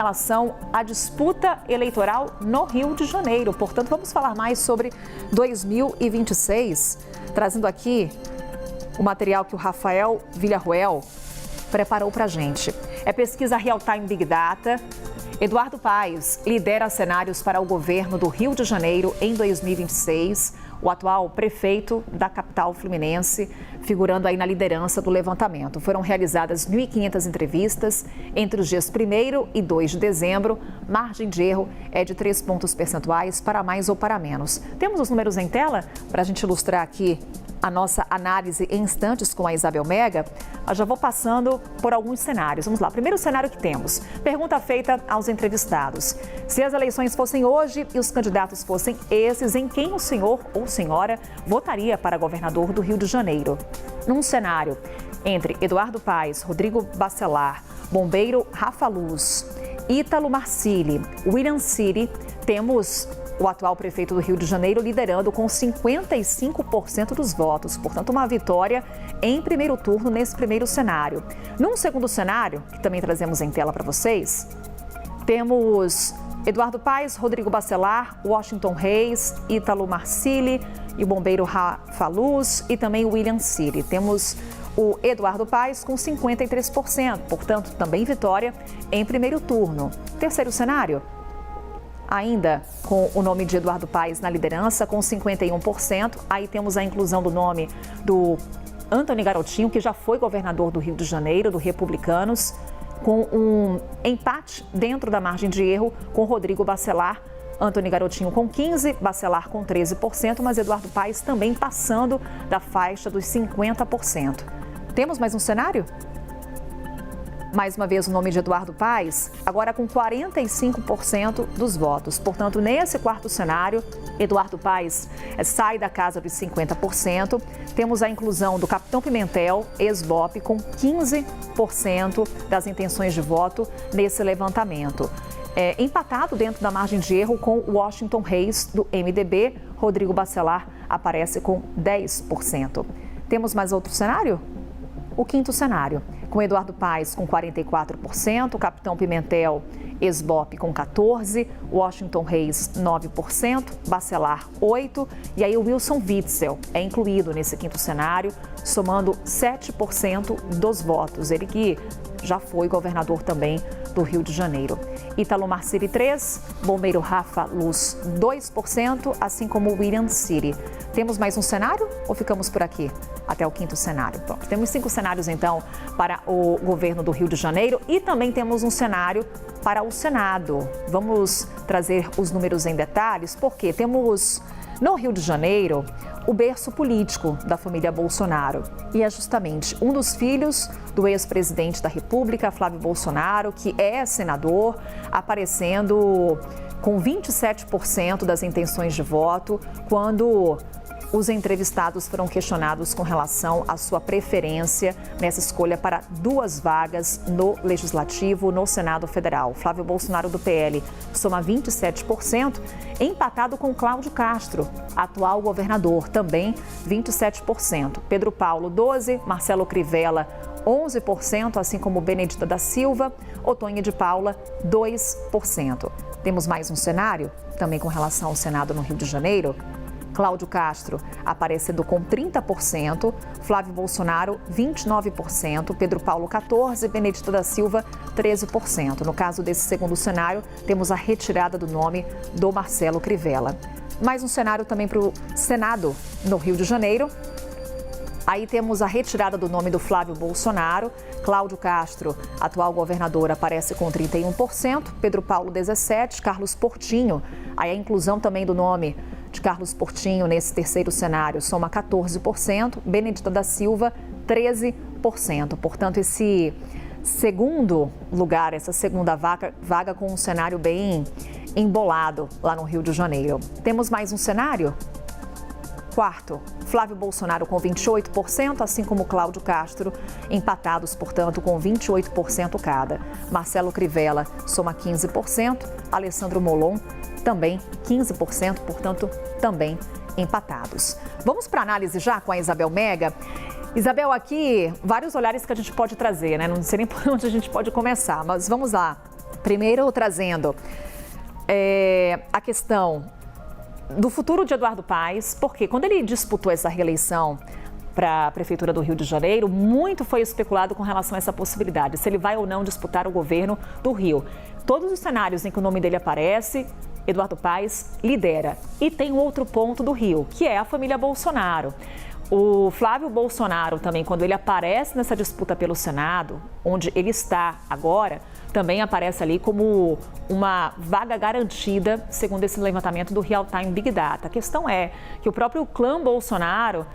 Relação à disputa eleitoral no Rio de Janeiro. Portanto, vamos falar mais sobre 2026, trazendo aqui o material que o Rafael Villarroel preparou para a gente. É pesquisa Real Time Big Data. Eduardo Paes lidera cenários para o governo do Rio de Janeiro em 2026. O atual prefeito da capital fluminense, figurando aí na liderança do levantamento. Foram realizadas 1.500 entrevistas entre os dias 1º e 2 de dezembro. Margem de erro é de 3 pontos percentuais para mais ou para menos. Temos os números em tela para a gente ilustrar aqui a nossa análise em instantes com a Isabel Mega. Eu já vou passando por alguns cenários. Vamos lá. Primeiro cenário que temos. Pergunta feita aos entrevistados. Se as eleições fossem hoje e os candidatos fossem esses, em quem o senhor ou senhora votaria para governador do Rio de Janeiro? Num cenário entre Eduardo Paes, Rodrigo Bacelar, bombeiro Rafa Luz, Ítalo Marcilli, William City, temos o atual prefeito do Rio de Janeiro liderando com 55% dos votos. Portanto, uma vitória em primeiro turno nesse primeiro cenário. Num segundo cenário, que também trazemos em tela para vocês, temos Eduardo Paes, Rodrigo Bacelar, Washington Reis, Ítalo Marcilli e o bombeiro Rafa Luz e também o William City. Temos o Eduardo Paes com 53%, portanto, também vitória em primeiro turno. Terceiro cenário, ainda com o nome de Eduardo Paes na liderança, com 51%. Aí temos a inclusão do nome do Antony Garotinho, que já foi governador do Rio de Janeiro, do Republicanos, com um empate dentro da margem de erro com Rodrigo Bacelar. Antony Garotinho com 15%, Bacelar com 13%, mas Eduardo Paes também passando da faixa dos 50%. Temos mais um cenário? Mais uma vez o nome de Eduardo Paes, agora com 45% dos votos. Portanto, nesse quarto cenário, Eduardo Paes sai da casa dos 50%. Temos a inclusão do Capitão Pimentel, ex-BOP, com 15% das intenções de voto nesse levantamento. Empatado dentro da margem de erro com Washington Reis, do MDB, Rodrigo Bacelar aparece com 10%. Temos mais outro cenário? O quinto cenário, com Eduardo Paes com 44%, Capitão Pimentel, ex-BOP, com 14%, Washington Reis, 9%, Bacelar, 8%, e aí o Wilson Witzel é incluído nesse quinto cenário, somando 7% dos votos. Ele que já foi governador também do Rio de Janeiro. Ítalo Marcilli, 3%, bombeiro Rafa Luz, 2%, assim como William City. Temos mais um cenário ou ficamos por aqui até o quinto cenário? Pronto, temos 5 cenários então para o governo do Rio de Janeiro e também temos um cenário para o Senado. Vamos trazer os números em detalhes, porque temos no Rio de Janeiro o berço político da família Bolsonaro. E é justamente um dos filhos do ex-presidente da República, Flávio Bolsonaro, que é senador, aparecendo com 27% das intenções de voto, quando os entrevistados foram questionados com relação à sua preferência nessa escolha para 2 vagas no Legislativo, no Senado Federal. Flávio Bolsonaro, do PL, soma 27%, empatado com Cláudio Castro, atual governador, também 27%. Pedro Paulo, 12%, Marcelo Crivella, 11%, assim como Benedita da Silva, Otonha de Paula, 2%. Temos mais um cenário, também com relação ao Senado no Rio de Janeiro. Cláudio Castro aparecendo com 30%, Flávio Bolsonaro 29%, Pedro Paulo 14%, Benedita da Silva 13%. No caso desse segundo cenário, temos a retirada do nome do Marcelo Crivella. Mais um cenário também para o Senado no Rio de Janeiro. Aí temos a retirada do nome do Flávio Bolsonaro. Cláudio Castro, atual governador, aparece com 31%, Pedro Paulo 17%, Carlos Portinho. Aí a inclusão também do nome de Carlos Portinho nesse terceiro cenário soma 14%, Benedita da Silva 13%. Portanto, esse segundo lugar, essa segunda vaga com um cenário bem embolado lá no Rio de Janeiro. Temos mais um cenário? Quarto, Flávio Bolsonaro com 28%, assim como Cláudio Castro, empatados, portanto, com 28% cada. Marcelo Crivella soma 15%, Alessandro Molon também 15%, portanto, também empatados. Vamos para a análise já com a Isabel Mega. Isabel, aqui vários olhares que a gente pode trazer, né? Não sei nem por onde a gente pode começar, mas vamos lá. Primeiro, trazendo a questão do futuro de Eduardo Paes, porque quando ele disputou essa reeleição para a Prefeitura do Rio de Janeiro, muito foi especulado com relação a essa possibilidade, se ele vai ou não disputar o governo do Rio. Todos os cenários em que o nome dele aparece, Eduardo Paes lidera. E tem um outro ponto do Rio, que é a família Bolsonaro. O Flávio Bolsonaro também, quando ele aparece nessa disputa pelo Senado, onde ele está agora, também aparece ali como uma vaga garantida, segundo esse levantamento do Real Time Big Data. A questão é que o próprio clã Bolsonaro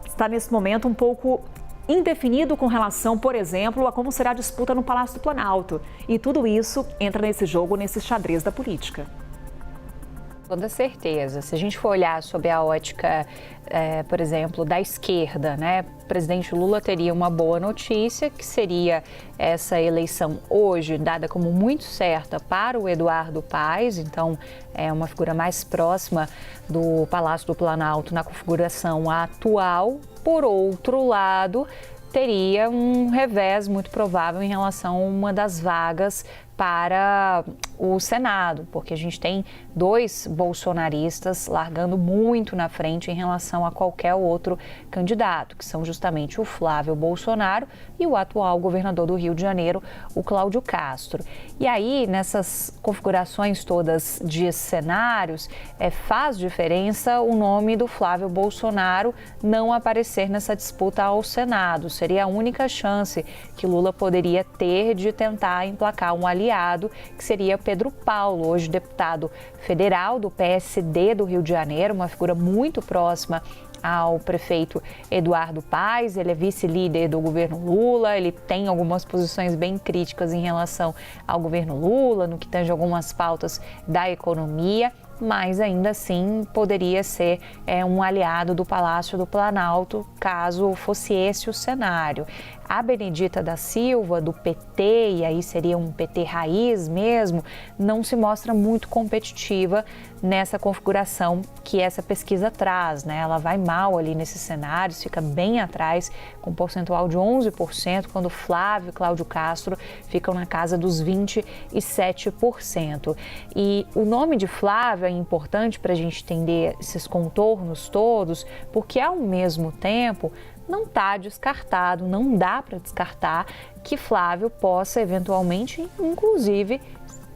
está nesse momento um pouco indefinido com relação, por exemplo, a como será a disputa no Palácio do Planalto. E tudo isso entra nesse jogo, nesse xadrez da política. Toda certeza. Se a gente for olhar sob a ótica, por exemplo, da esquerda, né? O presidente Lula teria uma boa notícia, que seria essa eleição hoje dada como muito certa para o Eduardo Paes, então é uma figura mais próxima do Palácio do Planalto na configuração atual. Por outro lado, teria um revés muito provável em relação a uma das vagas para o Senado, porque a gente tem dois bolsonaristas largando muito na frente em relação a qualquer outro candidato, que são justamente o Flávio Bolsonaro e o atual governador do Rio de Janeiro, o Cláudio Castro. E aí, nessas configurações todas de cenários, faz diferença o nome do Flávio Bolsonaro não aparecer nessa disputa ao Senado. Seria a única chance que Lula poderia ter de tentar emplacar um aliado, que seria Pedro Paulo, hoje deputado federal do PSD do Rio de Janeiro, uma figura muito próxima ao prefeito Eduardo Paes. Ele é vice-líder do governo Lula, ele tem algumas posições bem críticas em relação ao governo Lula, no que tange algumas pautas da economia, mas ainda assim poderia ser um aliado do Palácio do Planalto, caso fosse esse o cenário. A Benedita da Silva, do PT, e aí seria um PT raiz mesmo, não se mostra muito competitiva nessa configuração que essa pesquisa traz, né? Ela vai mal ali nesses cenários, fica bem atrás, com um percentual de 11%, quando Flávio e Cláudio Castro ficam na casa dos 27%. E o nome de Flávio é importante para a gente entender esses contornos todos, porque ao mesmo tempo não está descartado, não dá para descartar que Flávio possa eventualmente, inclusive,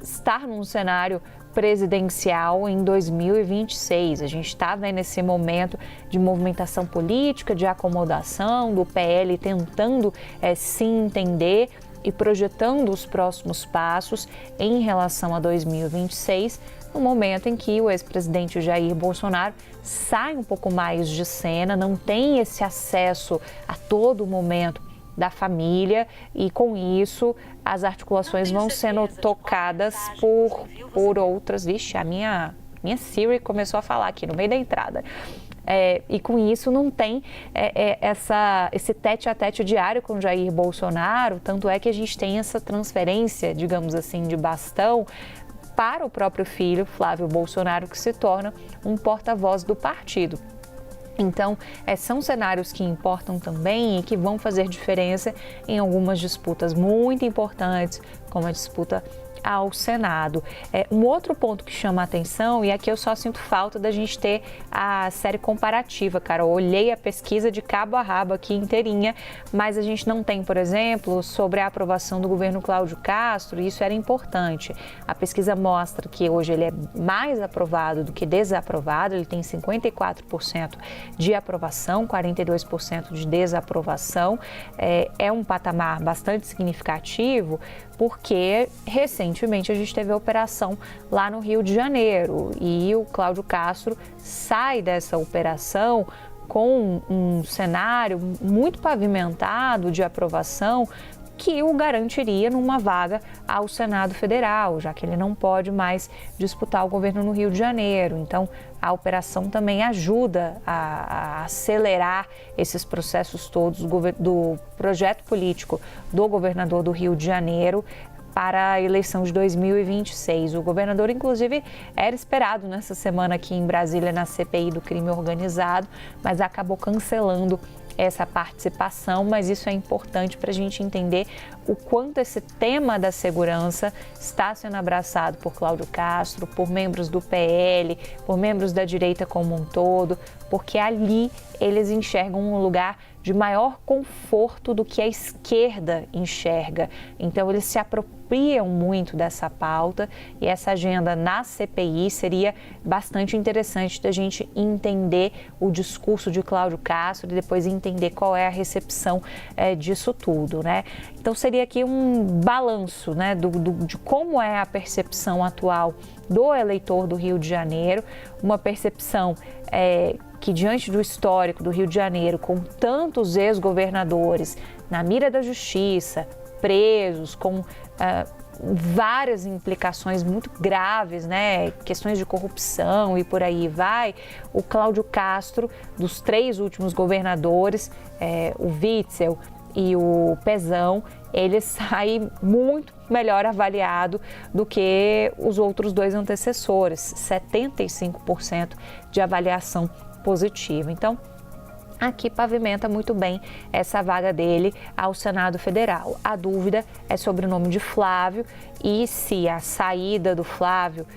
estar num cenário presidencial em 2026. A gente está nesse momento de movimentação política, de acomodação, do PL tentando se entender e projetando os próximos passos em relação a 2026, no momento em que o ex-presidente Jair Bolsonaro sai um pouco mais de cena, não tem esse acesso a todo momento da família e, com isso, as articulações vão sendo tocadas por outras. Vixe, a minha Siri começou a falar aqui no meio da entrada. E com isso não tem esse tete-a-tete diário com Jair Bolsonaro, tanto é que a gente tem essa transferência, digamos assim, de bastão para o próprio filho, Flávio Bolsonaro, que se torna um porta-voz do partido. Então, são cenários que importam também e que vão fazer diferença em algumas disputas muito importantes, como a disputa ao Senado. Um outro ponto que chama a atenção, e aqui eu só sinto falta da gente ter a série comparativa, cara. Eu olhei a pesquisa de cabo a rabo aqui inteirinha, mas a gente não tem, por exemplo, sobre a aprovação do governo Cláudio Castro, e isso era importante. A pesquisa mostra que hoje ele é mais aprovado do que desaprovado, ele tem 54% de aprovação, 42% de desaprovação. É um patamar bastante significativo, porque recentemente a gente teve a operação lá no Rio de Janeiro e o Cláudio Castro sai dessa operação com um cenário muito pavimentado de aprovação que o garantiria numa vaga ao Senado Federal, já que ele não pode mais disputar o governo no Rio de Janeiro. Então, a operação também ajuda a acelerar esses processos todos do projeto político do governador do Rio de Janeiro para a eleição de 2026. O governador, inclusive, era esperado nessa semana aqui em Brasília na CPI do crime organizado, mas acabou cancelando essa participação, mas isso é importante para a gente entender o quanto esse tema da segurança está sendo abraçado por Cláudio Castro, por membros do PL, por membros da direita como um todo, porque ali eles enxergam um lugar de maior conforto do que a esquerda enxerga. Então, eles se apropriam muito dessa pauta e essa agenda na CPI seria bastante interessante da gente entender o discurso de Cláudio Castro e depois entender qual é a recepção disso tudo, né? Então, seria aqui um balanço, né, de como é a percepção atual do eleitor do Rio de Janeiro, uma percepção que, diante do histórico do Rio de Janeiro, com tantos ex-governadores na mira da justiça, presos, com várias implicações muito graves, né? Questões de corrupção e por aí vai, o Cláudio Castro, dos 3 últimos governadores, o Witzel e o Pezão, ele sai muito melhor avaliado do que os outros 2 antecessores, 75% de avaliação positiva. Então, aqui pavimenta muito bem essa vaga dele ao Senado Federal. A dúvida é sobre o nome de Flávio e se a saída do Flávio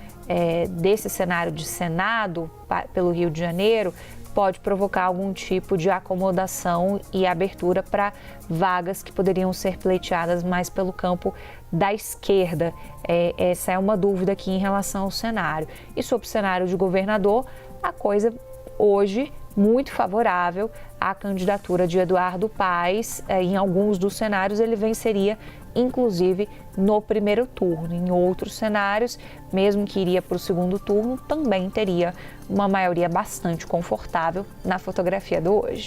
desse cenário de Senado pelo Rio de Janeiro pode provocar algum tipo de acomodação e abertura para vagas que poderiam ser pleiteadas mais pelo campo da esquerda. Essa é uma dúvida aqui em relação ao cenário. E sobre o cenário de governador, a coisa hoje muito favorável à candidatura de Eduardo Paes. Em alguns dos cenários ele venceria, inclusive no primeiro turno. Em outros cenários, mesmo que iria para o segundo turno, também teria uma maioria bastante confortável na fotografia do hoje.